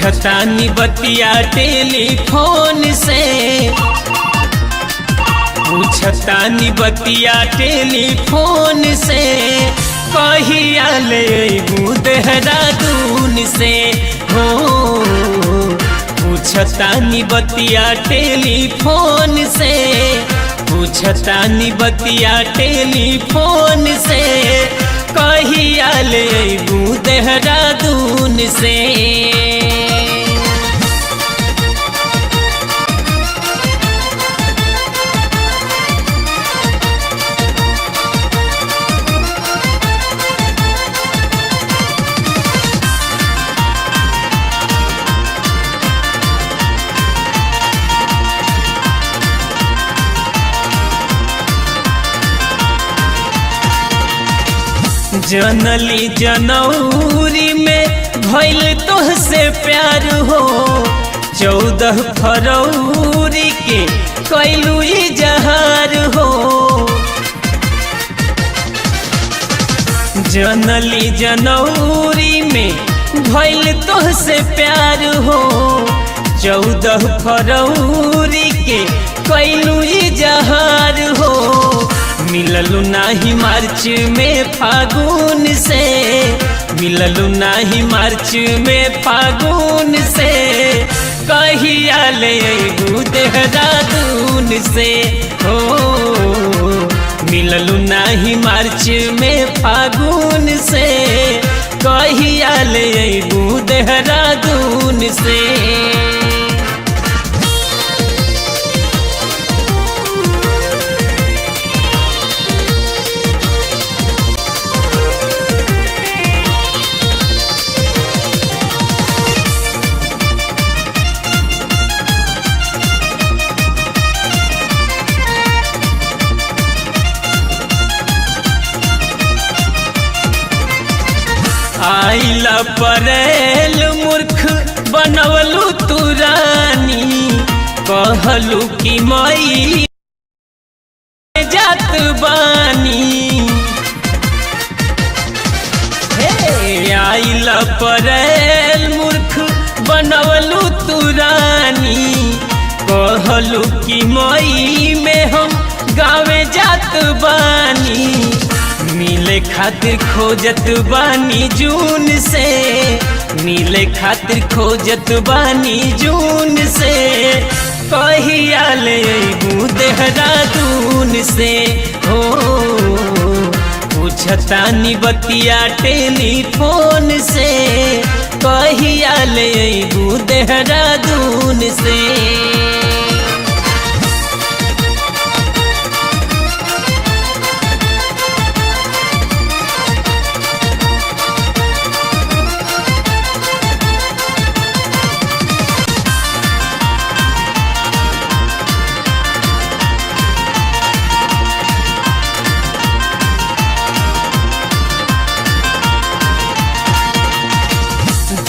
पूछतानी बतिया टेलीफोन से, पूछतानी बतिया टेलीफोन से, कहिया ले अइबू देहरादून से हो। पूछतानी बतिया टेलीफोन से, पूछतानी बतिया टेलीफोन से, कहिया ले अइबू देहरादून से। जनली जनौरी में भइल तोहसे प्यार हो, 14 फरवरी के कैलू इजहार हो। जनली जनौरी में भइल तोहसे प्यार हो, 14 फरवरी के कैलू इजहार हो। मिललू नाही मार्च में फागुन से, मिललू नाही मार्च में फागुन से, कहिया ले अइबू देहरादून से हो। मिललू नाही मार्च में फागुन से, कहिया ले अइबू देहरादून से। आइला परेल मूर्ख बनवलू तू रानी, कहलू कि मई जात बानी। हे आइला परेल मूर्ख बनवलू तू रानी, कहलू कि मई में हम गावे जात बानी। मिले खातिर खोजत बानी जून से, मिले खातिर खोजत बानी जून से, कहिया ले अइबू देहरादून से हो। पूछतानी बतिया टेलीफोन से, कहिया ले अइबू देहरादून से।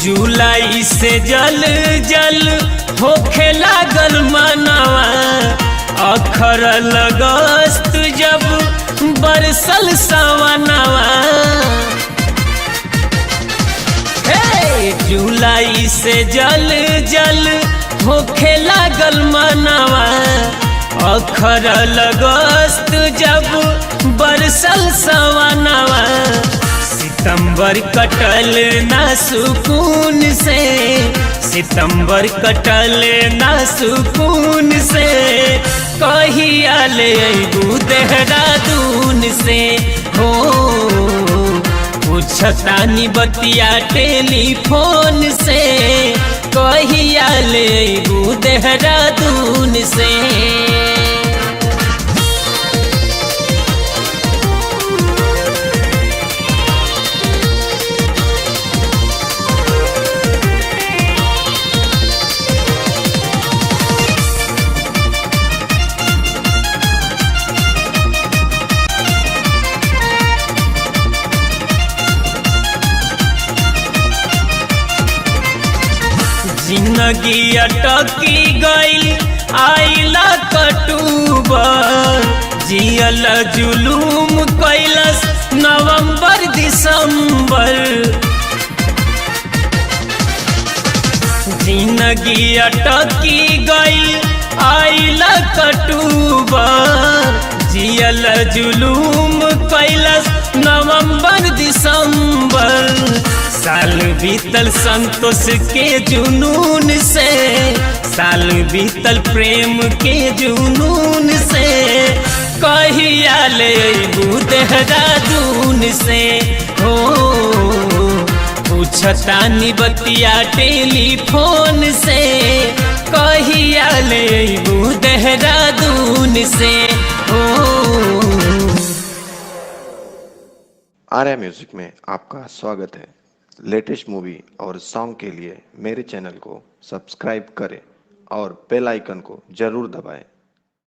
जुलाई से जल जल होखे लागल मनवा, अखर लगस्त जब बरसल सवनवा। हे जुलाई से जल जल होखे लागल मनवा, अखर लगस्त जब बरसल सवनवा। सितंबर कटल ना सुकून से, सितंबर कटल ना सुकून से, कहिया ले अइबू देहरादून से हो। पूछतानी बतिया टेलीफोन से, कहिया ले अइबू देहरादून से। जिंदगी अटकी गइल आइला अक्टूबर, जियल जुलूम कैलस नवंबर दिसंबर। जिंदगी अटकी गई आइल अक्टूबर, जियल जुलूम कैलस नवंबर दिसंबर। साल बीतल संतोष के जुनून से, साल बीतल प्रेम के जुनून से, कहिया ले अइबू देहरादून से हो। पूछतानी बतिया टेलीफोन से, कहिया ले अइबू देहरादून से हो। आर्या म्यूजिक में आपका स्वागत है। लेटेस्ट मूवी और सॉन्ग के लिए मेरे चैनल को सब्सक्राइब करें और बेल आइकन को जरूर दबाएं।